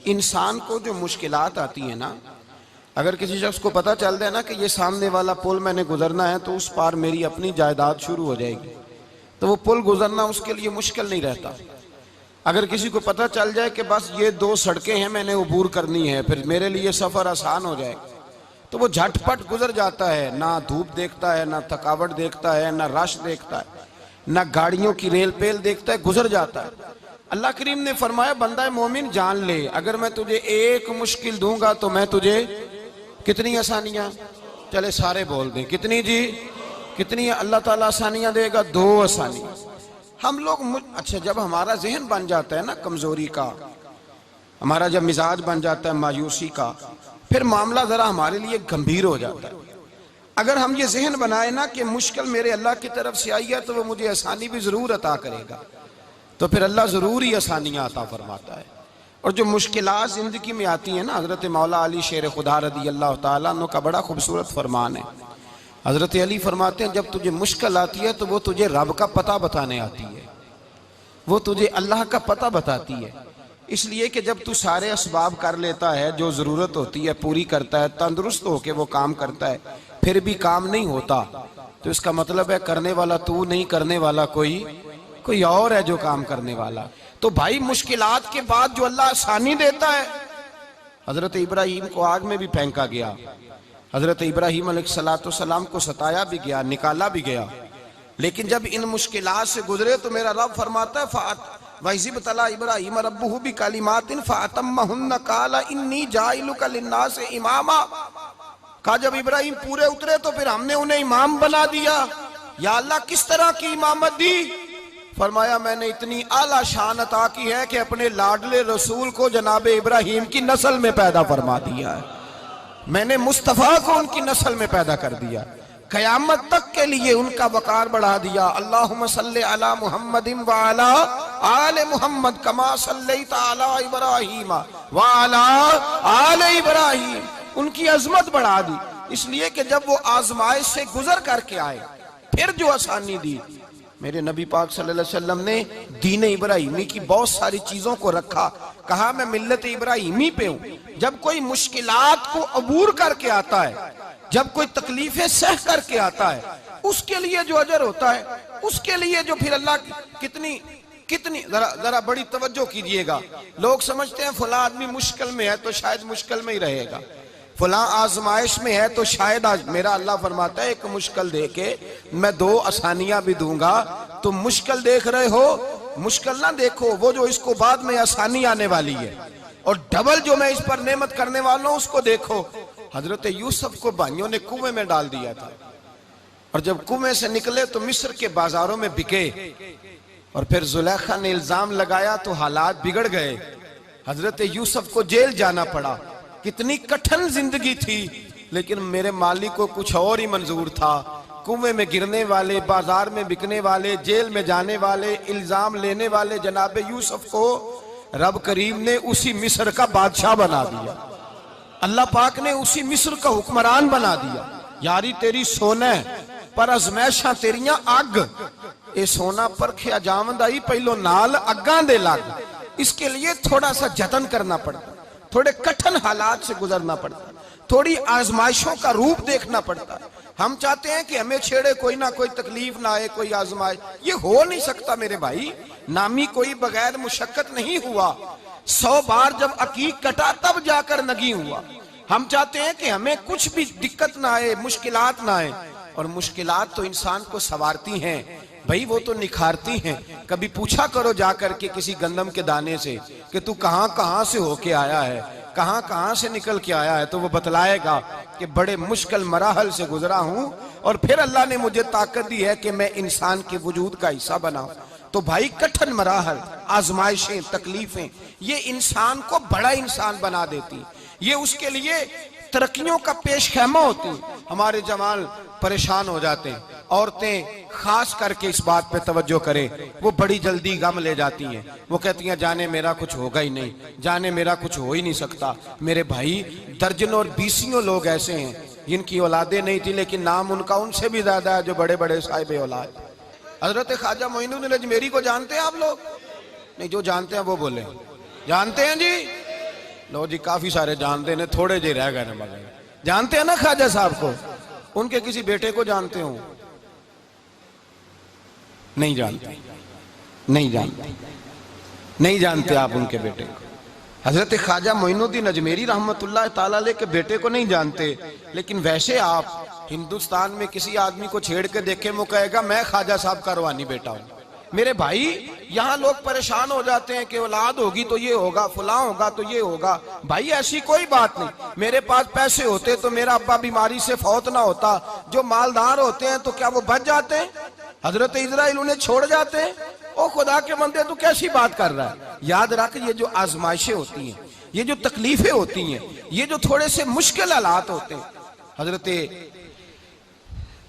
इंसान को जो मुश्किलात आती है ना, अगर किसी शख्स को पता चल जाए ना कि ये सामने वाला पुल मैंने गुजरना है तो उस पार मेरी अपनी जायदाद शुरू हो जाएगी, तो वो पुल गुजरना उसके लिए मुश्किल नहीं रहता। अगर किसी को पता चल जाए कि बस ये 2 सड़कें हैं मैंने अबूर करनी है, फिर मेरे लिए सफ़र आसान हो जाएगा, तो वो झटपट गुजर जाता है। ना धूप देखता है, ना थकावट देखता है, ना रश देखता है, ना गाड़ियों की रेल पेल देखता है, गुजर जाता है। अल्लाह करीम ने फरमाया बंदा मोमिन जान ले, अगर मैं तुझे एक मुश्किल दूंगा तो मैं तुझे कितनी आसानियां, चले सारे बोल दें कितनी जी, कितनी अल्लाह ताला आसानियां देगा? 2 आसानियां। हम लोग अच्छा, जब हमारा जहन बन जाता है ना कमजोरी का, हमारा जब मिजाज बन जाता है मायूसी का, फिर मामला जरा हमारे लिए गंभीर हो जाता है। अगर हम ये जहन बनाए ना कि मुश्किल मेरे अल्लाह की तरफ से आई है तो वो मुझे आसानी भी जरूर अता करेगा, तो फिर अल्लाह जरूर ही आसानियां अता फरमाता है। और जो मुश्किलात जिंदगी में आती है ना, हजरत मौला अली शेर खुदा रदी अल्लाह ताला अन्हु का बड़ा खूबसूरत फरमान है। हजरत अली फरमाते हैं जब तुझे मुश्किल आती है तो वो तुझे रब का पता बताने आती है, वो तुझे अल्लाह का पता बताती है। इसलिए कि जब तू सारे असबाब कर लेता है, जो जरूरत होती है पूरी करता है, तंदुरुस्त होके वो काम करता है, फिर भी काम नहीं होता, तो इसका मतलब है करने वाला तू नहीं, करने वाला कोई और है जो काम करने वाला। तो भाई मुश्किलात के बाद जो अल्लाह आसानी देता है, हजरत इब्राहिम को आग में भी फेंका गया, हजरत इब्राहिम अलैहिस्सलाम को सताया भी गया, निकाला भी गया, लेकिन जब इन मुश्किलात से गुजरे तो मेरा रब फरमाता है वइज़ तला इब्राहिम रब्बुहु बिकलिमातिन फअतम्महुन्ना काला इन्नी जाइलुका लिन्नास इमामा। कहा जब इब्राहिम पूरे उतरे तो फिर हमने उन्हें इमाम बना दिया। या अल्लाह किस तरह की इमामत दी? फरमाया मैंने इतनी आला शान अता की है कि अपने लाडले रसूल को जनाब इब्राहिम की नस्ल में पैदा फरमा दिया है, मैंने मुस्तफ़ा को उनकी नस्ल में पैदा कर दिया, कयामत तक के लिए उनका वकार बढ़ा दिया। अल्लाहुम्मा सल्ली अला मुहम्मदिन व अला आले मुहम्मद कमा सल्लैता अला इब्राहीम व अला आले इब्राहीम, उनकी अजमत बढ़ा दी। इसलिए कि जब वो आजमाइश से गुजर करके आए फिर जो आसानी दी, मेरे नबी पाक सल्लल्लाहु अलैहि वसल्लम ने दीन इब्राहिमी की बहुत सारी चीजों को रखा, कहा मैं मिल्लत इब्राहिमी पे हूं। जब कोई मुश्किलात को अबूर करके आता है, जब कोई तकलीफें सह करके आता है, उसके लिए जो अजर होता है, उसके लिए जो फिर अल्लाह कितनी कितनी जरा बड़ी तवज्जो कीजिएगा। लोग समझते हैं फला आदमी मुश्किल में है तो शायद मुश्किल में ही रहेगा, फला आजमाइश में है तो शायद आज, मेरा अल्लाह फरमाता है एक मुश्किल दे के मैं 2 आसानियां भी दूंगा। तुम मुश्किल देख रहे हो, मुश्किल ना देखो, वो जो इसको बाद में आसानी आने वाली है, और डबल जो मैं इस पर नेमत करने वाला हूं उसको देखो। हजरत यूसुफ को भाइयों ने कुएं में डाल दिया था, और जब कुएं से निकले तो मिस्र के बाजारों में बिके, और फिर जुलेखा ने इल्जाम लगाया तो हालात बिगड़ गए, हजरत यूसुफ को जेल जाना पड़ा। कितनी कठिन जिंदगी थी, लेकिन मेरे मालिक को कुछ और ही मंजूर था। कुएं में गिरने वाले, बाजार में बिकने वाले, जेल में जाने वाले, इल्जाम लेने वाले जनाब यूसुफ को रब करीम ने उसी मिस्र का बादशाह बना दिया, अल्लाह पाक ने उसी मिस्र का हुक्मरान बना दिया। यारी तेरी सोना पर अजमैशा तेरियां अग, ये सोना परखिया जावंदा ही पहलो नाल अग्गां दे लग। इसके लिए थोड़ा सा जतन करना पड़ता, थोड़े कठिन हालात से गुजरना पड़ता, थोड़ी आजमाइशों का रूप देखना पड़ता। हम चाहते हैं कि हमें छेड़े कोई ना कोई तकलीफ ना आए, कोई आजमाइश, ये हो नहीं सकता मेरे भाई। नामी कोई बगैर मुशक्कत नहीं हुआ, 100 बार जब अकीक कटा तब जाकर नगी हुआ। हम चाहते हैं कि हमें कुछ भी दिक्कत ना आए, मुश्किलात ना आए, और मुश्किलात तो इंसान को संवारती हैं भाई, वो तो निखारती हैं। कभी पूछा करो जाकर के किसी गंदम के दाने से कि तू कहां कहां से होके आया है, कहां कहां से निकल के आया है, तो वो बतलाएगा कि बड़े मुश्किल मराहल से गुजरा हूं, और फिर अल्लाह ने मुझे ताकत दी है कि मैं इंसान के वजूद का हिस्सा बनाऊं। तो भाई कठिन मराहल, आजमाइशें, तकलीफें, ये इंसान को बड़ा इंसान बना देती, ये उसके लिए तरक्कियों का पेश खैमा होती। हमारे जवान परेशान हो जाते हैं, औरतें खास करके इस बात पे तवज्जो करें, वो बड़ी जल्दी गम ले जाती हैं, वो कहती हैं जाने मेरा कुछ होगा ही नहीं, जाने मेरा कुछ हो ही नहीं सकता। मेरे भाई दर्जनों और बीसियों लोग ऐसे हैं जिनकी औलादे नहीं थी, लेकिन नाम उनका उनसे भी ज्यादा है जो बड़े बड़े साहिब औलाद। हजरत ख्वाजा मोइनुद्दीन अजमेरी को जानते हैं आप लोग? नहीं, जो जानते हैं वो बोले। जानते हैं जी? लो जी, काफी सारे जानते हैं, थोड़े जे रह गए ना मगर जानते हैं ना ख्वाजा साहब को? उनके किसी बेटे को जानते हो? नहीं जानते, नहीं जानते, नहीं जानते आप उनके बेटे को। हजरत ख्वाजा मोइनुद्दीन अजमेरी रहमतुल्लाह ताला अलैह के बेटे को नहीं जानते, लेकिन वैसे आप हिंदुस्तान में किसी आदमी को छेड़ के देखे, वो कहेगा मैं ख्वाजा साहब का रवानी बेटा हूं। मेरे भाई, यहाँ लोग परेशान हो जाते हैं कि औलाद होगी तो ये होगा, फुला होगा तो ये होगा। भाई ऐसी कोई बात नहीं। मेरे पास पैसे होते तो मेरा अब्बा बीमारी से फौत ना होता। जो मालदार होते हैं तो क्या वो बच जाते हैं? हजरत इजराइल उन्हें छोड़ जाते हैं? ओ खुदा के बंदे, तू कैसी बात कर रहा है? याद रख, ये जो आजमाइशें होती हैं, ये जो तकलीफें होती हैं, ये जो थोड़े से मुश्किल हालात होते हैं। हजरत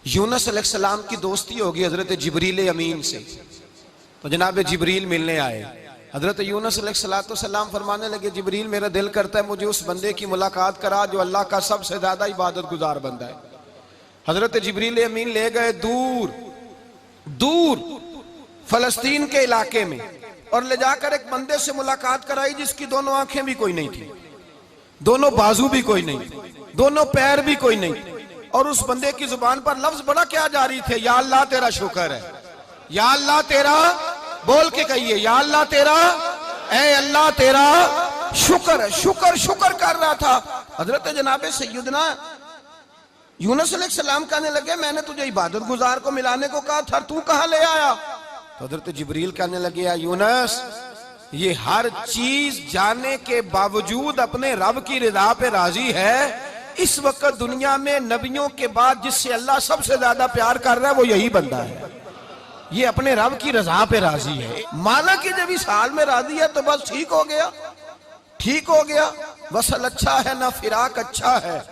यूनुस अलैहिस्सलाम की दोस्ती होगी हजरत जिब्रील अमीन से, तो जनाब जिब्रील मिलने आए। हजरत यूनुस अलैहिस्सलाम फरमाने लगे, जिब्रील मेरा दिल करता है मुझे उस बंदे की मुलाकात करा जो अल्लाह का सबसे ज्यादा इबादत गुजार बंदा है। हजरत जिब्रील अमीन ले गए दूर दूर फलस्तीन के इलाके में, और ले जाकर एक बंदे से मुलाकात कराई जिसकी दोनों आंखें भी कोई नहीं थी, दोनों बाजू भी कोई नहीं, दोनों पैर भी कोई नहीं, और उस बंदे की जुबान पर लफ्ज बड़ा क्या जारी थे, या अल्लाह तेरा शुक्र है, या अल्लाह तेरा, बोल के कहिए, या अल्लाह तेरा, ऐ अल्लाह तेरा शुक्र है। शुक्र शुक्र कर रहा था। हजरत जनाबे सैयदना यूनुस अलैहिस्सलाम कहने लगे, मैंने तुझे इबादत गुजार को मिलाने को कहा था, तू कहां ले आया? तो हजरत जिब्रील कहने लगे, या यूनुस, ये हर चीज जाने के बावजूद अपने रब की रिदा पे राजी है। इस वक्त दुनिया में नबियों के बाद जिससे अल्लाह सबसे ज्यादा प्यार कर रहा है वो यही बंदा है। ये अपने रब की रजा पे राजी है। माना कि जब इस हाल में राजी है तो बस ठीक हो गया, ठीक हो गया। वसल अच्छा है ना फिराक अच्छा है,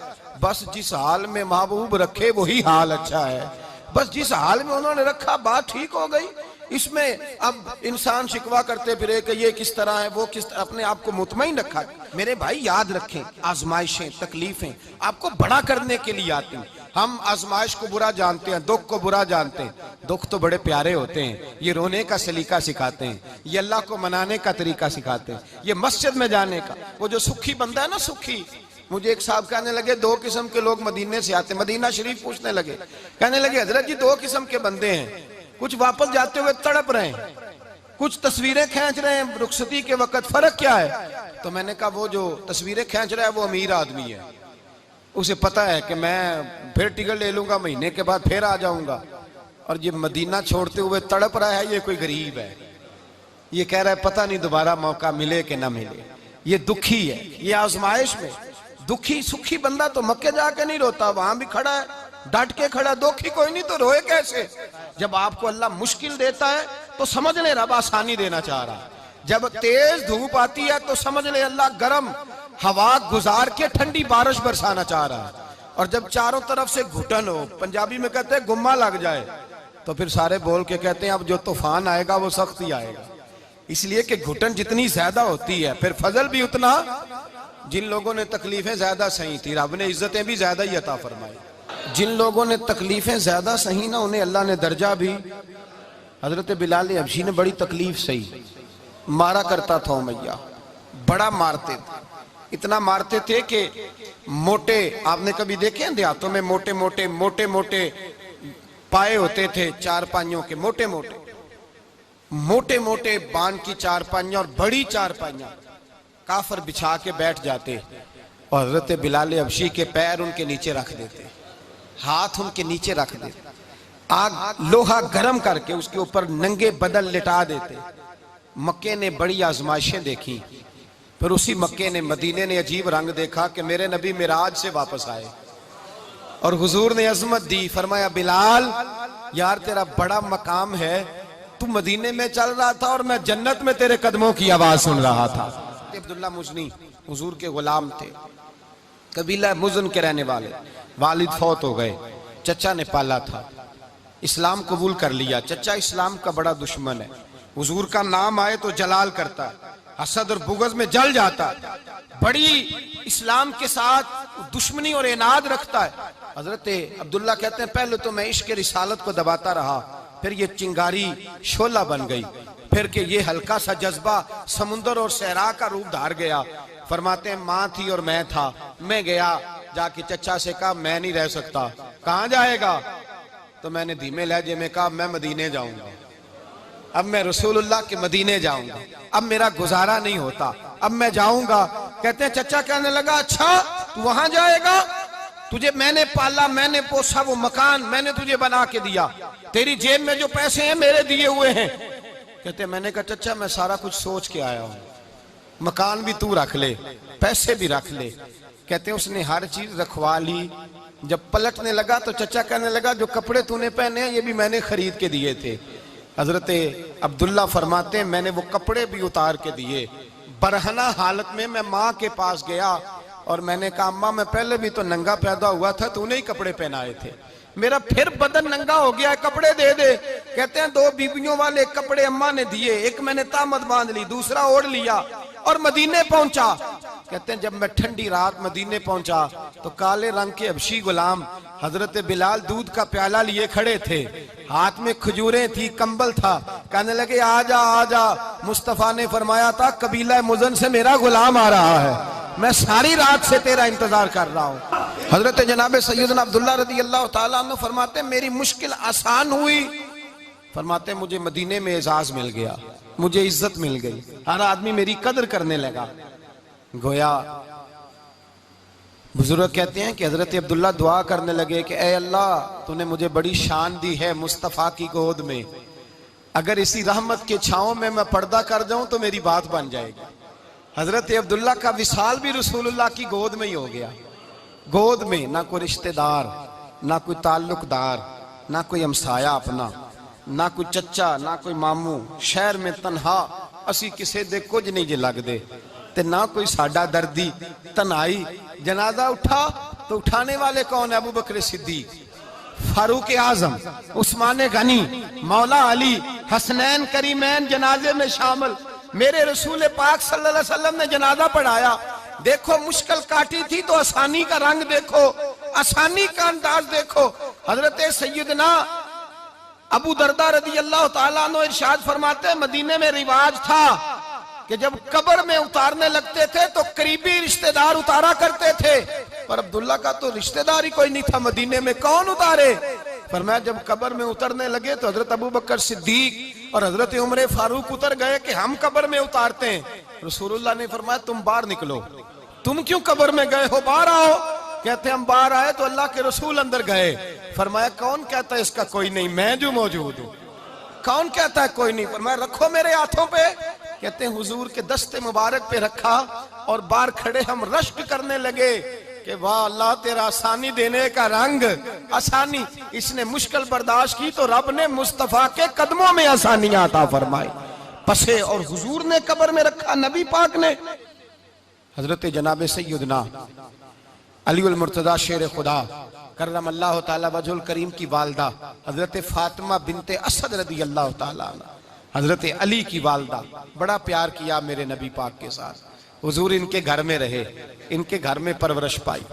बस जिस हाल में महबूब रखे वही हाल अच्छा है। बस जिस हाल में उन्होंने रखा बात ठीक हो गई। इसमें अब इंसान शिकवा करते फिरे कि ये किस तरह है, वो किस तरह, अपने आप को मुतमईन रखा। मेरे भाई याद रखें, आजमाइशें तकलीफें आपको बड़ा करने के लिए आती हैं। हम आजमाइश को बुरा जानते हैं, दुख को बुरा जानते हैं। दुख तो बड़े प्यारे होते हैं, ये रोने का सलीका सिखाते हैं, ये अल्लाह को मनाने का तरीका सिखाते हैं, ये मस्जिद में जाने का। वो जो सुखी बंदा है ना, सुखी, मुझे एक साहब कहने लगे दो किस्म के लोग मदीने से आते, मदीना शरीफ पूछने लगे, कहने लगे हजरत जी दो किस्म के बंदे हैं, कुछ वापस जाते हुए तड़प रहे हैं, कुछ तस्वीरें खींच रहे हैं रुखसती के वक्त, फर्क क्या है? तो मैंने कहा वो जो तस्वीरें खींच रहा है वो अमीर आदमी है, उसे पता है कि मैं फिर टिकट ले लूंगा, महीने के बाद फिर आ जाऊंगा। और ये मदीना छोड़ते हुए तड़प रहा है, ये कोई गरीब है, ये कह रहा है पता नहीं दोबारा मौका मिले कि ना मिले। ये दुखी है, ये आजमाइश में दुखी। सुखी बंदा तो मक्के जाके नहीं रोता, वहां भी खड़ा है, डट के खड़ा। दुखी कोई नहीं तो रोए कैसे? जब आपको अल्लाह मुश्किल देता है तो समझ ले रब आसानी देना चाह रहा है। जब तेज धूप आती है तो समझ ले अल्लाह गर्म हवा गुजार के ठंडी बारिश बरसाना चाह रहा है। और जब चारों तरफ से घुटन हो, पंजाबी में कहते हैं गुम्मा लग जाए, तो फिर सारे बोल के कहते हैं अब जो तूफान आएगा वो सख्त ही आएगा। इसलिए कि घुटन जितनी ज्यादा होती है फिर फजल भी उतना। जिन लोगों ने तकलीफें ज्यादा सही थी, रब ने इज्जतें भी ज्यादा ही अता फरमाई। जिन लोगों ने तकलीफें ज्यादा सही ना, उन्हें अल्लाह ने दर्जा भी। हजरत बिलाल हबशी ने बड़ी तकलीफ सही, मारा करता था उमैया, बड़ा मारते थे, इतना मारते थे कि मोटे, आपने कभी देखे हैं देहातों में मोटे मोटे मोटे मोटे पाए होते थे, चार पाइयों के, मोटे मोटे मोटे मोटे बांध की चार पाइयां और बड़ी चार पाइयां काफर बिछा के बैठ जाते, और हजरत बिलाल हबशी के पैर उनके नीचे रख देते, हाथ उनके नीचे रख देते, आग लोहा गर्म करके उसके ऊपर नंगे बदन लिटा देते। मक्के ने बड़ी आजमाइशें देखी, फिर उसी मक्के ने, मदीने ने अजीब रंग देखा कि मेरे नबी मिराज से वापस आए और हुजूर ने अजमत दी। फरमाया बिलाल यार तेरा बड़ा मकाम है, तू मदीने में चल रहा था और मैं जन्नत में तेरे कदमों की आवाज सुन रहा था। अब्दुल्ला मुजनी हुजूर के गुलाम थे, कबीला मुजन के रहने वाले, वालिद फौत हो गए, चचा ने पाला था, इस्लाम कबूल कर लिया। चचा इस्लाम का बड़ा दुश्मन है, हुजूर का नाम आए तो जलाल करता है, हसद और बुगज में जल जाता है, बड़ी इस्लाम के साथ दुश्मनी और इनाद रखता है। हजरत अब्दुल्ला कहते हैं पहले तो मैं इश्क रिसालत को दबाता रहा, फिर ये चिंगारी शोला बन गई, फिर के ये हल्का सा जज्बा समुंदर और सहरा का रूप धार गया, फरमाते हैं माँ थी और मैं था। मैं गया, जाके चचा से कहा मैं नहीं रह सकता। कहाँ जाएगा? तो मैंने धीमे लहजे में कहा मैं मदीने जाऊंगा, अब मैं रसूलुल्लाह के मदीने जाऊंगा, अब मेरा गुजारा नहीं होता, अब मैं जाऊंगा। कहते हैं चचा कहने लगा अच्छा तू वहां जाएगा, तुझे मैंने पाला, मैंने पोसा, वो मकान मैंने तुझे बना के दिया, तेरी जेब में जो पैसे हैं मेरे दिए हुए हैं। कहते हैं मैंने कहा चचा मैं सारा कुछ सोच के आया हूं, मकान भी तू रख ले, पैसे भी रख ले। कहते हैं उसने हर चीज रखवा ली। जब पलटने लगा तो चचा कहने लगा जो कपड़े तूने पहने हैं ये भी मैंने खरीद के दिए थे। हजरत अब्दुल्ला फरमाते हैं मैंने वो कपड़े भी उतार के दिए। बरहना हालत में मैं माँ के पास गया और मैंने कहा अम्मा मैं पहले भी तो नंगा पैदा हुआ था, तूने ही कपड़े पहनाए थे, मेरा फिर बदन नंगा हो गया है, कपड़े दे दे। कहते हैं 2 बीबियों वाले कपड़े अम्मा ने दिए, एक मैंने तामत बांध ली, दूसरा ओढ़ लिया और मदीने पहुंचा। कहते हैं जब मैं ठंडी रात मदीने पहुंचा तो काले रंग के हबशी गुलाम हजरत बिलाल दूध का प्याला लिए खड़े थे, हाथ में खजूरें थी, कंबल था। कहने लगे आजा आजा, मुस्तफा ने फरमाया था कबीला मुजन से मेरा गुलाम आ रहा है, मैं सारी रात से तेरा इंतजार कर रहा हूँ। हजरत जनाब सैयदना अब्दुल्ला रज़ी अल्लाह ताला अन्हु फरमाते मेरी मुश्किल आसान हुई। फरमाते मुझे मदीने में एजाज मिल गया, मुझे इज्जत मिल गई, हर आदमी मेरी कदर करने लगा। गोया बुजुर्ग कहते हैं कि हजरत अब्दुल्ला दुआ करने लगे कि ए अल्लाह तूने मुझे बड़ी शान दी है मुस्तफ़ा की गोद में, अगर इसी रहमत के छांव में मैं पर्दा कर जाऊं तो मेरी बात बन जाएगी। हजरत अब्दुल्ला का विसाल भी रसूलुल्लाह की गोद में ही हो गया। गोद में ना कोई रिश्तेदार, ना कोई ताल्लुकदार, ना कोई हमसाया अपना, ना कोई चचा, ना कोई मामू, शहर में तनहा असी किसे दे कुछ नहीं जे लगदे ते ना कोई साडा दर्दी। तनाई जनाजा उठा तो उठाने वाले कौन है? अबू बकर सिद्दीक, फारूक आजम, उस्मान गनी, मौला अली, हसनैन करीमैन जनाजे में शामिल। मेरे रसूल पाक सल्लल्लाहु अलैहि वसल्लम ने जनाजा पढ़ाया। देखो मुश्किल काटी थी तो आसानी का रंग देखो, आसानी का अंदाज देखो। हजरत सैयदना अबू दरदा रज़ी अल्लाह ताला अन्हु इरशाद फरमाते मदीने में रिवाज था कि जब कब्र में उतारने लगते थे तो करीबी रिश्तेदार उतारा करते थे, पर अब्दुल्ला का तो रिश्तेदार ही कोई नहीं था मदीने में, कौन उतारे? फरमाया जब कब्र में उतरने लगे तो हजरत अबू बकर सिद्दीक और हजरत उमर फारूक उतर गए कि हम कब्र में उतारते हैं। रसूलुल्लाह ने फरमाया तुम बाहर निकलो, तुम क्यों कब्र में गए हो, बाहर आओ। कहते हम बाहर आए तो अल्लाह के रसूल अंदर गए। फरमाया कौन कहता है इसका कोई नहीं, मैं जो मौजूद हूँ। कौन कहता है कोई नहीं? फरमाया रखो मेरे हाथों पे। कहते हैं हुजूर के दस्ते मुबारक पे रखा और बाहर खड़े हम रश्क करने लगे कि वाह अल्लाह तेरा आसानी देने का रंग, आसानी। इसने मुश्किल बर्दाश्त की तो रब ने मुस्तफा के कदमों में आसानियां अता फरमाई। पसे और हुजूर ने कब्र में रखा, नबी पाक ने। हजरत जनाब सैयदना अली उल मुर्तजा शेर खुदा करम अल्लाह ताला वजहुल करीम की वालदा हजरत फातिमा बिनते असद रदी अल्लाह ताला, हजरत अली की वालदा, बड़ा प्यार किया मेरे नबी पाक के साथ। हुजूर इनके घर में रहे, इनके घर में परवरिश पाई।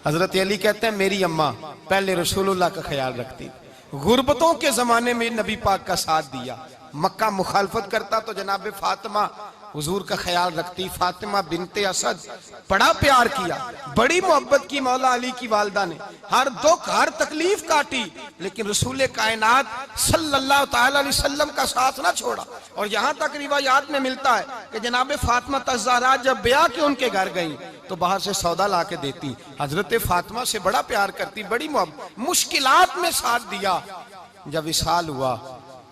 हजरत अली कहते हैं मेरी अम्मा पहले रसूलुल्लाह का ख्याल रखती, गुर्बतों के जमाने में नबी पाक का साथ दिया, मक्का मुखालफत करता तो जनाब फातिमा हुजूर का ख्याल रखती। फातिमा बिनते असद बड़ा प्यार किया, बड़ी मोहब्बत की मौला अली की वालदा ने, हर दुख हर तकलीफ काटी, लेकिन रसूल कायनात सल्लल्लाहु ताला अलैहि वसल्लम का साथ ना छोड़ा। और यहाँ तक रिवायात में मिलता है कि जनाब फातिमा तज़्ज़ारा जब ब्याह के उनके घर गई तो बाहर से सौदा ला के देती। हजरत फातिमा से बड़ा प्यार करती, बड़ी मोहब्बत, मुश्किलात में साथ दिया। जब विसाल हुआ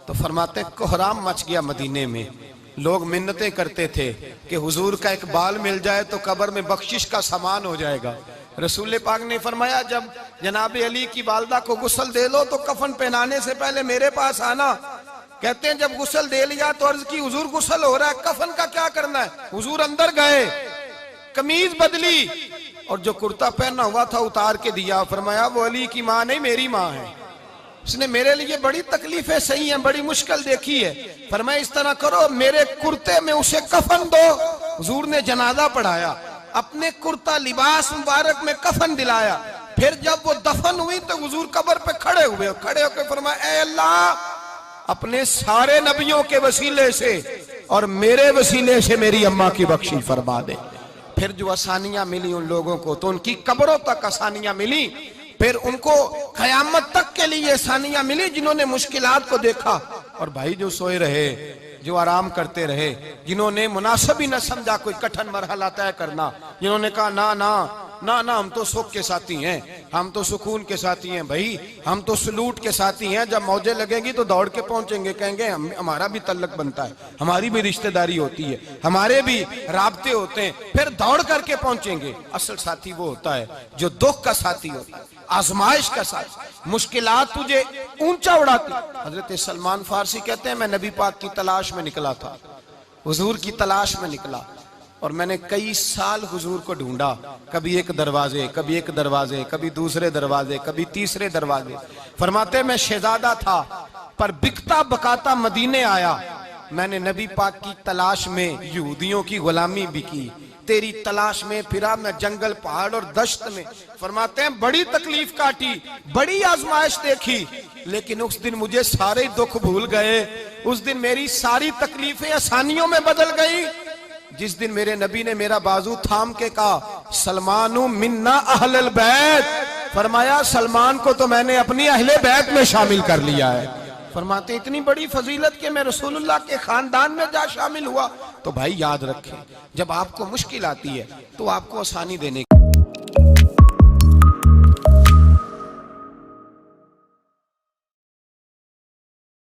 तो फरमाते कोहराम मच गया मदीने में। लोग मिन्नतें करते थे कि हुजूर का एक बाल मिल जाए तो कब्र में बख्शिश का सामान हो जाएगा। रसूल पाक ने फरमाया जब जनाब अली की वालदा को गुस्ल दे लो तो कफन पहनाने से पहले मेरे पास आना। कहते हैं जब गुस्ल दे लिया तो अर्ज की हुजूर गुस्ल हो रहा है, कफन का क्या करना है? हुजूर अंदर गए, कमीज बदली और जो कुर्ता पहना हुआ था उतार के दिया। फरमाया वो अली की माँ नहीं मेरी माँ है, उसने मेरे लिए बड़ी तकलीफें सही हैं, बड़ी मुश्किल देखी है। फरमाया इस तरह करो मेरे कुर्ते में उसे कफन दो। हुजूर ने जनाजा पढ़ाया, अपने कुर्ता लिबास मुबारक में कफन दिलाया। फिर जब वो दफन हुई तो हुजूर कब्र पे खड़े हुए, खड़े होकर फरमाया ऐ अल्लाह अपने सारे नबियों के वसीले से और मेरे वसीले से मेरी अम्मा की बख्शी फरमा दे। फिर जो आसानियां मिली उन लोगों को, तो उनकी कब्रों तक आसानियां मिली, फिर उनको कयामत तक के लिए आसानियां मिली जिन्होंने मुश्किलात को देखा। और भाई जो सोए रहे, जो आराम करते रहे, जिन्होंने मुनासिब ही न समझा कोई कठिन मरहला तय करना, जिन्होंने कहा ना ना ना ना हम तो सुख के साथी हैं, हम तो सुकून के साथी हैं भाई, हम तो सलूट के साथी हैं, जब मौजें लगेंगी तो दौड़ के पहुंचेंगे, कहेंगे हमारा भी तल्लक बनता है, हमारी भी रिश्तेदारी होती है, हमारे भी राब्ते होते हैं, फिर दौड़ करके पहुंचेंगे। असल साथी वो होता है जो दुख का साथी होता है, आजमाइश का साथी, मुश्किलात तुझे ऊंचा उड़ाती। हजरत सलमान फारसी कहते हैं मैं नबी पाक की तलाश में निकला था, हुजूर की तलाश में निकला, और मैंने कई साल हुजूर को ढूंढा, कभी एक दरवाजे, कभी एक दरवाजे, कभी दूसरे दरवाजे, कभी तीसरे दरवाजे। फरमाते मैं शहजादा था पर बिकता बकाता मदीने आया, मैंने नबी पाक की तलाश में यहूदियों की गुलामी भी की, तेरी तलाश में फिरा मैं जंगल पहाड़ और दश्त में। फरमाते हैं बड़ी तकलीफ काटी, बड़ी आजमाइश देखी, लेकिन उस दिन मुझे सारे दुख भूल गए, उस दिन मेरी सारी तकलीफें आसानियों में बदल गई, जिस दिन मेरे नबी ने मेरा बाजू थाम के कहा सलमानु मिन्ना अहलल बैत, फरमाया सलमान को तो मैंने अपनी अहले बैत में शामिल कर लिया है। फरमाते इतनी बड़ी फजीलत के मैं रसूलुल्लाह के खानदान में जा शामिल हुआ। तो भाई याद रखें, जब आपको मुश्किल आती है तो आपको आसानी देने